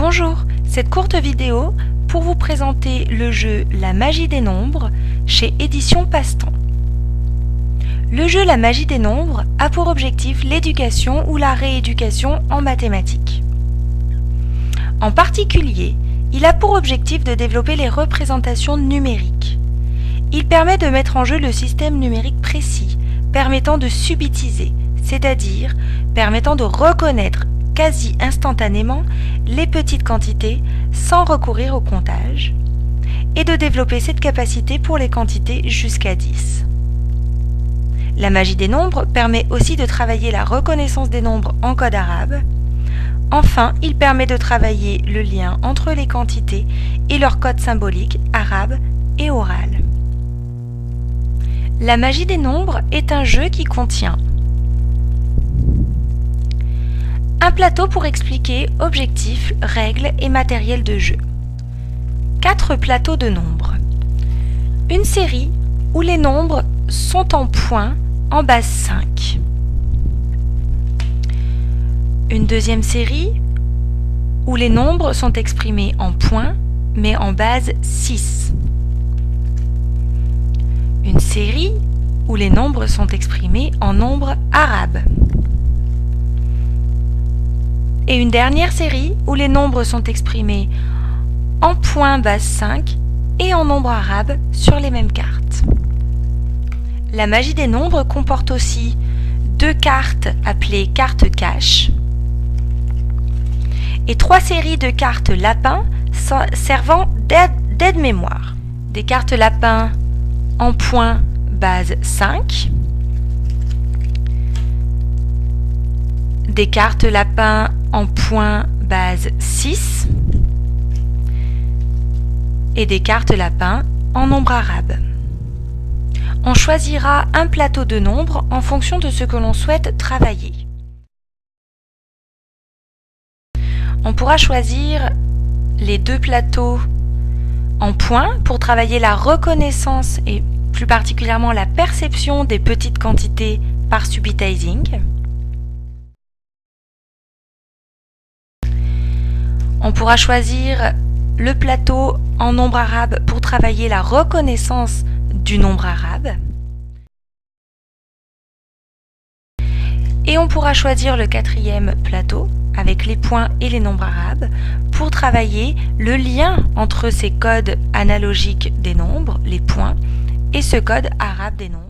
Bonjour, cette courte vidéo pour vous présenter le jeu La magie des nombres chez Éditions Passe-Temps. Le jeu La magie des nombres a pour objectif l'éducation ou la rééducation en mathématiques. En particulier, il a pour objectif de développer les représentations numériques. Il permet de mettre en jeu le système numérique précis, permettant de subitiser, c'est-à-dire permettant de reconnaître quasi instantanément les petites quantités sans recourir au comptage, et de développer cette capacité pour les quantités jusqu'à 10. La magie des nombres permet aussi de travailler la reconnaissance des nombres en code arabe. Enfin, il permet de travailler le lien entre les quantités et leur code symbolique arabe et oral. La magie des nombres est un jeu qui contient un plateau pour expliquer objectifs, règles et matériel de jeu. 4 plateaux de nombres. Une série où les nombres sont en points en base 5. Une deuxième série où les nombres sont exprimés en points mais en base 6. Une série où les nombres sont exprimés en nombres arabes. Et une dernière série où les nombres sont exprimés en points base 5 et en nombres arabes sur les mêmes cartes. La magie des nombres comporte aussi 2 cartes appelées cartes cache et 3 séries de cartes lapins servant d'aide-mémoire. Des cartes lapins en points base 5, des cartes lapins en points base 6 et des cartes lapins en nombre arabe. On choisira un plateau de nombres en fonction de ce que l'on souhaite travailler. On pourra choisir les 2 plateaux en points pour travailler la reconnaissance et plus particulièrement la perception des petites quantités par subitizing. On pourra choisir le plateau en nombre arabe pour travailler la reconnaissance du nombre arabe. Et on pourra choisir le 4e plateau avec les points et les nombres arabes pour travailler le lien entre ces codes analogiques des nombres, les points, et ce code arabe des nombres.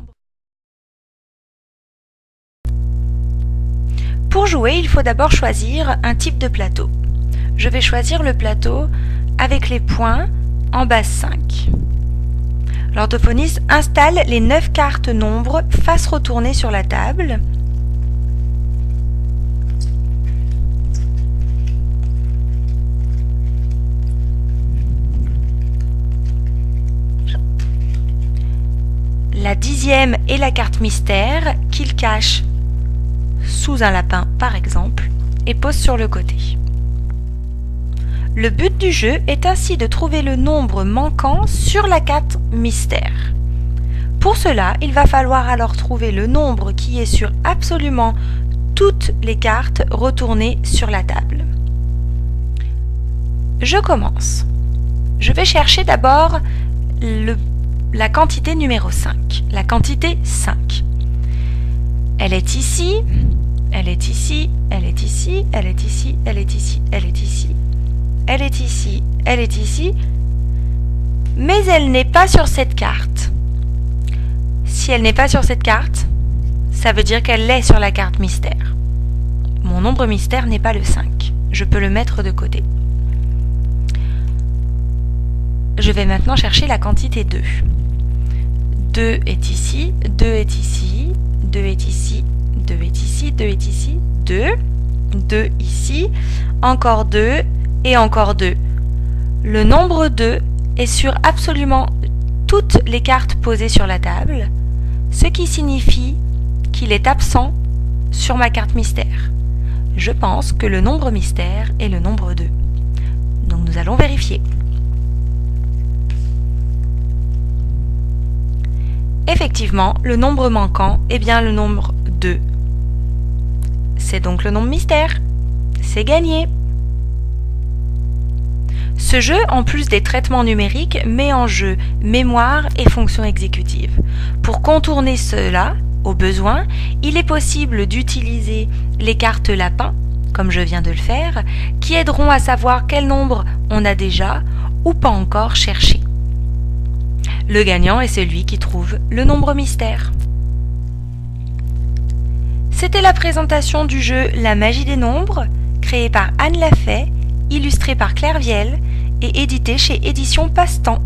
Pour jouer, il faut d'abord choisir un type de plateau. Je vais choisir le plateau avec les points en base 5. L'orthophoniste installe les 9 cartes nombres face retournée sur la table. La 10e est la carte mystère qu'il cache sous un lapin par exemple et pose sur le côté. Le but du jeu est ainsi de trouver le nombre manquant sur la carte mystère. Pour cela, il va falloir alors trouver le nombre qui est sur absolument toutes les cartes retournées sur la table. Je commence. Je vais chercher d'abord la quantité numéro 5, la quantité 5. Elle est ici, elle est ici, elle est ici, elle est ici, elle est ici, elle est ici. Elle est ici, elle est ici, mais elle n'est pas sur cette carte. Si elle n'est pas sur cette carte, ça veut dire qu'elle est sur la carte mystère. Mon nombre mystère n'est pas le 5. Je peux le mettre de côté. Je vais maintenant chercher la quantité 2. 2 est ici, 2 est ici, 2 est ici, 2 est ici, 2 est ici, 2, 2 ici, encore 2, et encore 2. Le nombre 2 est sur absolument toutes les cartes posées sur la table, ce qui signifie qu'il est absent sur ma carte mystère. Je pense que le nombre mystère est le nombre 2. Donc nous allons vérifier. Effectivement, le nombre manquant est bien le nombre 2. C'est donc le nombre mystère. C'est gagné. Ce jeu, en plus des traitements numériques, met en jeu mémoire et fonction exécutive. Pour contourner cela, au besoin, il est possible d'utiliser les cartes lapins, comme je viens de le faire, qui aideront à savoir quel nombre on a déjà ou pas encore cherché. Le gagnant est celui qui trouve le nombre mystère. C'était la présentation du jeu La magie des nombres, créé par Anne Lafay, illustré par Claire Viel et édité chez Éditions Passe-Temps.